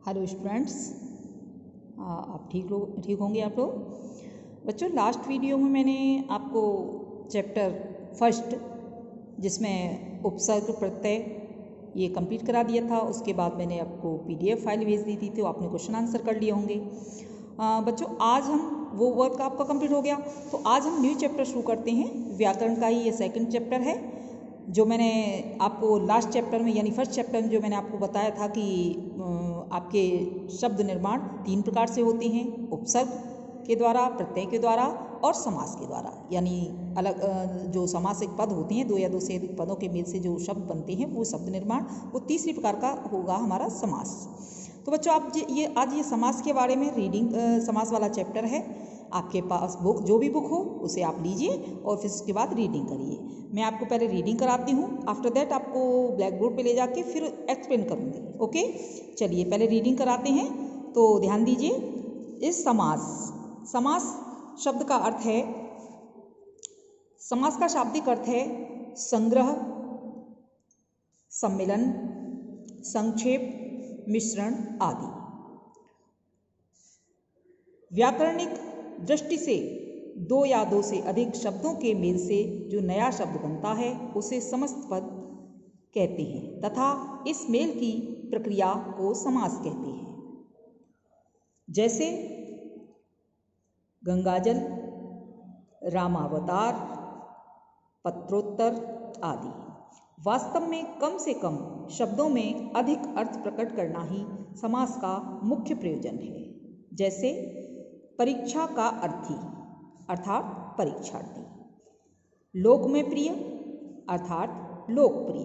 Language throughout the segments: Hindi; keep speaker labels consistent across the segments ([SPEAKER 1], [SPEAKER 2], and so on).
[SPEAKER 1] हेलो स्टूडेंट्स, आप ठीक होंगे आप लोग। बच्चों, लास्ट वीडियो में मैंने आपको चैप्टर फर्स्ट जिसमें उपसर्ग प्रत्यय ये कंप्लीट करा दिया था। उसके बाद मैंने आपको PDF फाइल भेज दी थी, तो आपने क्वेश्चन आंसर कर लिए होंगे। बच्चों, आज हम वो वर्क आपका कंप्लीट हो गया, तो आज हम न्यू चैप्टर शुरू करते हैं। व्याकरण का ही ये सेकंड चैप्टर है, जो मैंने आपको लास्ट चैप्टर में यानी फर्स्ट चैप्टर में जो मैंने आपको बताया था कि आपके शब्द निर्माण 3 प्रकार से होते हैं, उपसर्ग के द्वारा, प्रत्यय के द्वारा और समास के द्वारा। यानी अलग जो समासिक पद होते हैं, 2 या 2 से अधिक पदों के मेल से जो शब्द बनते हैं वो शब्द निर्माण, वो तीसरी प्रकार का होगा हमारा समास। तो बच्चों, आप आज ये समास के बारे में रीडिंग समास वाला चैप्टर है। आपके पास बुक, जो भी बुक हो उसे आप लीजिए और फिर उसके बाद रीडिंग करिए। मैं आपको पहले रीडिंग कराती हूँ, आफ्टर दैट आपको ब्लैक बोर्ड पर ले जाके फिर एक्सप्लेन करूँगी। ओके, चलिए पहले रीडिंग कराते हैं, तो ध्यान दीजिए। इस समास शब्द का अर्थ है, समास का शाब्दिक अर्थ है संग्रह, सम्मिलन, संक्षेप, मिश्रण आदि। व्याकरणिक दृष्टि से 2 या 2 से अधिक शब्दों के मेल से जो नया शब्द बनता है उसे समस्त पद कहते हैं तथा इस मेल की प्रक्रिया को समास कहते हैं। जैसे गंगाजल, रामावतार, पत्रोत्तर आदि। वास्तव में कम से कम शब्दों में अधिक अर्थ प्रकट करना ही समास का मुख्य प्रयोजन है। जैसे परीक्षा का अर्थी अर्थात परीक्षार्थी, लोक में प्रिय अर्थात लोकप्रिय,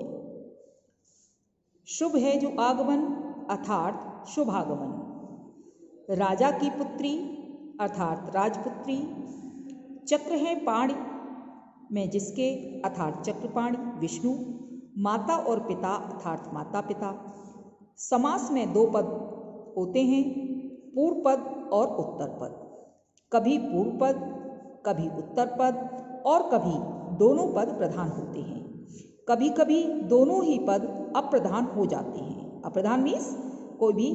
[SPEAKER 1] शुभ है जो आगमन अर्थात शुभागमन, राजा की पुत्री अर्थात राजपुत्री, चक्र है पाणी में जिसके अर्थात चक्रपाणी विष्णु, माता और पिता अर्थात माता पिता। समास में 2 पद होते हैं, पूर्व पद और उत्तर पद। कभी पूर्व पद, कभी उत्तर पद और कभी दोनों पद प्रधान होते हैं। कभी कभी दोनों ही पद अप्रधान हो जाते हैं। अप्रधान मीन्स कोई भी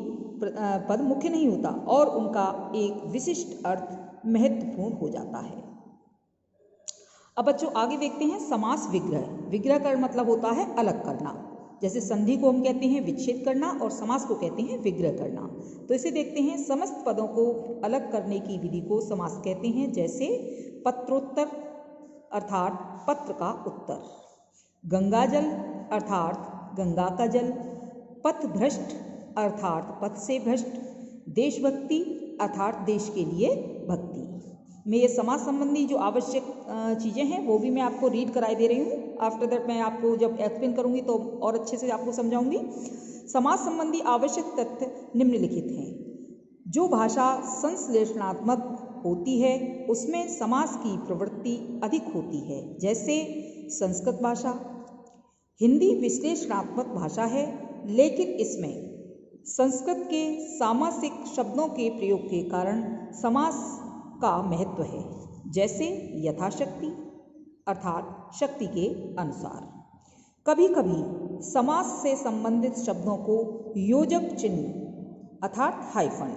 [SPEAKER 1] पद मुख्य नहीं होता और उनका एक विशिष्ट अर्थ महत्वपूर्ण हो जाता है। अब बच्चों आगे देखते हैं समास विग्रह। विग्रह का मतलब होता है अलग करना। जैसे संधि को हम कहते हैं विच्छेद करना और समास को कहते हैं विग्रह करना। तो इसे देखते हैं, समस्त पदों को अलग करने की विधि को समास कहते हैं। जैसे पत्रोत्तर अर्थात पत्र का उत्तर, गंगाजल अर्थात गंगा का जल, पथभ्रष्ट अर्थात पथ से भ्रष्ट, देशभक्ति अर्थात देश के लिए भक्ति। मैं ये समास संबंधी जो आवश्यक चीज़ें हैं वो भी मैं आपको रीड कराई दे रही हूँ। आफ्टर दैट मैं आपको जब एक्सप्लेन करूँगी तो और अच्छे से आपको समझाऊंगी। समास संबंधी आवश्यक तथ्य निम्नलिखित हैं। जो भाषा संश्लेषणात्मक होती है उसमें समास की प्रवृत्ति अधिक होती है। जैसे संस्कृत भाषा। हिंदी विश्लेषणात्मक भाषा है, लेकिन इसमें संस्कृत के सामासिक शब्दों के प्रयोग के कारण समास का महत्व है। जैसे यथाशक्ति अर्थात शक्ति के अनुसार। कभी कभी समास से संबंधित शब्दों को योजक चिन्ह अर्थात हाइफन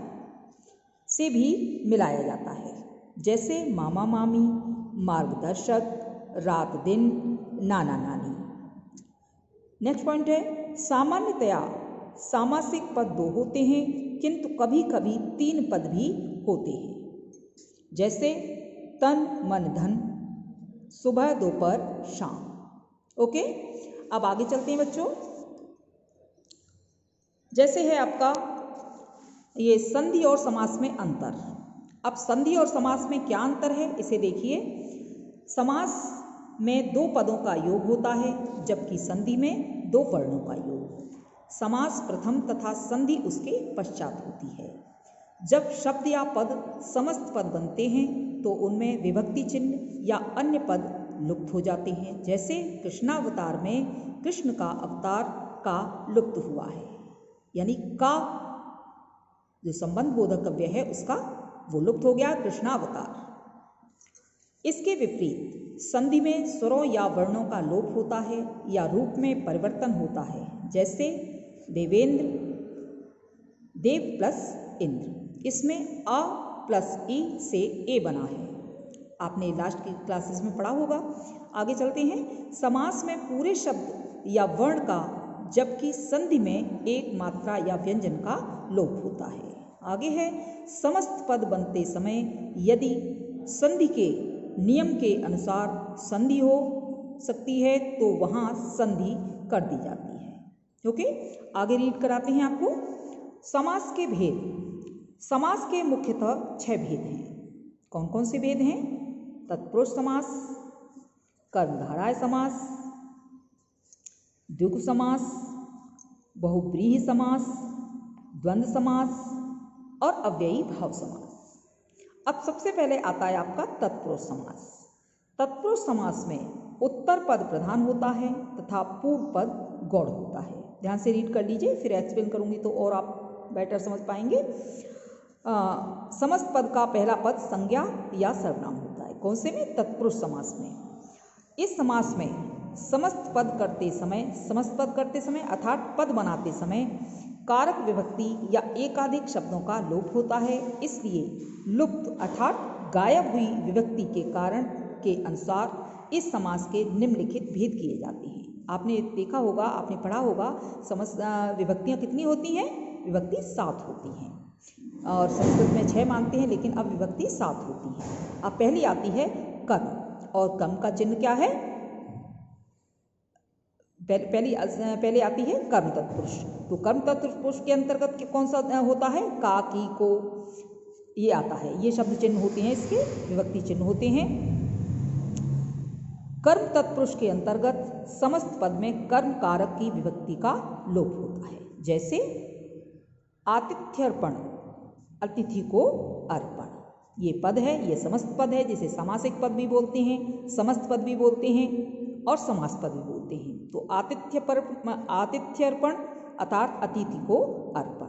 [SPEAKER 1] से भी मिलाया जाता है। जैसे मामा मामी, मार्गदर्शक, रात दिन, नाना नानी। नेक्स्ट पॉइंट है, सामान्यतया सामासिक पद 2 होते हैं, किंतु कभी कभी 3 पद भी होते हैं। जैसे तन मन धन, सुबह दोपहर शाम। ओके, अब आगे चलते हैं बच्चों। जैसे है आपका ये संधि और समास में अंतर। अब संधि और समास में क्या अंतर है इसे देखिए। समास में 2 पदों का योग होता है, जबकि संधि में 2 वर्णों का योग। समास प्रथम तथा संधि उसके पश्चात होती है। जब शब्द या पद समस्त पद बनते हैं तो उनमें विभक्ति चिन्ह या अन्य पद लुप्त हो जाते हैं। जैसे कृष्णावतार में कृष्ण का अवतार का लुप्त हुआ है, यानी का जो संबंध बोधक अव्यय है उसका वो लुप्त हो गया, कृष्णावतार। इसके विपरीत संधि में स्वरों या वर्णों का लोप होता है या रूप में परिवर्तन होता है। जैसे देवेंद्र, देव प्लस इंद्र। इसमें अ प्लस ई से ए बना है, आपने लास्ट की क्लासेस में पढ़ा होगा। आगे चलते हैं। समास में पूरे शब्द या वर्ण का जबकि संधि में एक मात्रा या व्यंजन का लोप होता है। आगे है, समस्त पद बनते समय यदि संधि के नियम के अनुसार संधि हो सकती है तो वहाँ संधि कर दी जाती है। ओके, आगे रीड कराते हैं आपको। समास के भेद। समास के मुख्यतः 6 भेद हैं। कौन कौन से भेद हैं? तत्पुरुष समास, कर्मधारय समास, द्विगु समास, बहुव्रीहि समास, द्वंद्व समास और अव्ययी भाव समास। अब सबसे पहले आता है आपका तत्पुरुष समास। तत्पुरुष समास में उत्तर पद प्रधान होता है तथा पूर्व पद गौड़ होता है। ध्यान से रीड कर लीजिए, फिर एक्सप्लेन करूंगी तो और आप बेटर समझ पाएंगे। समस्त पद का पहला पद संज्ञा या सर्वनाम होता है। कौन से में? तत्पुरुष समास में। इस समास में समस्त पद करते समय अर्थात पद बनाते समय कारक विभक्ति या एकाधिक शब्दों का लोप होता है। इसलिए लुप्त अर्थात गायब हुई विभक्ति के कारण के अनुसार इस समास के निम्नलिखित भेद किए जाते हैं। आपने देखा होगा, आपने पढ़ा होगा, विभक्तियाँ कितनी होती हैं? विभक्ति 7 होती हैं और संस्कृत में 6 मानते हैं, लेकिन अब विभक्ति 7 होती है। अब पहली आती है कर्म, और कर्म का चिन्ह क्या है? पहले आती है कर्म तत्पुरुष। तो कर्म तत्पुरुष के अंतर्गत कौन सा होता है? का, की, को, ये आता है। ये शब्द चिन्ह होते हैं, इसके विभक्ति चिन्ह होते हैं। कर्म तत्पुरुष के अंतर्गत समस्त पद में कर्म कारक की विभक्ति का लोप होता है। जैसे आतिथ्यर्पण, अतिथि को अर्पण, ये पद है, ये समस्त पद है, जिसे समासिक पद भी बोलते हैं, समस्त पद भी बोलते हैं और समास पद भी बोलते हैं। तो आतिथ्यर्पण अर्थात अतिथि को अर्पण।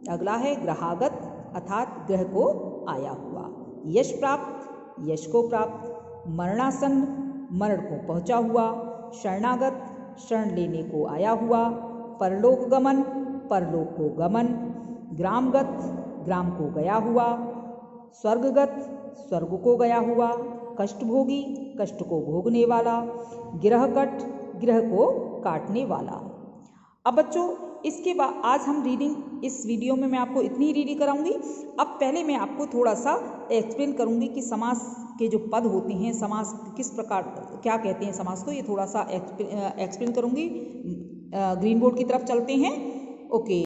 [SPEAKER 1] अगला है ग्रहागत अर्थात ग्रह को आया हुआ। यश प्राप्त, यश को प्राप्त। मरणासन्न, मरण को पहुँचा हुआ। शरणागत, शरण लेने को आया हुआ। परलोक गमन, परलोक को गमन। ग्रामगत, ग्राम को गया हुआ। स्वर्गगत, स्वर्ग को गया हुआ। कष्टभोगी, कष्ट को भोगने वाला। गिरहकट, गिरह को काटने वाला। अब बच्चों, इसके बाद आज हम रीडिंग, इस वीडियो में मैं आपको इतनी रीडिंग कराऊंगी। अब पहले मैं आपको थोड़ा सा एक्सप्लेन करूंगी कि समास के जो पद होते हैं, समास किस प्रकार, क्या कहते हैं समास को, ये थोड़ा सा एक्सप्लेन करूंगी। ग्रीन बोर्ड की तरफ चलते हैं। ओके।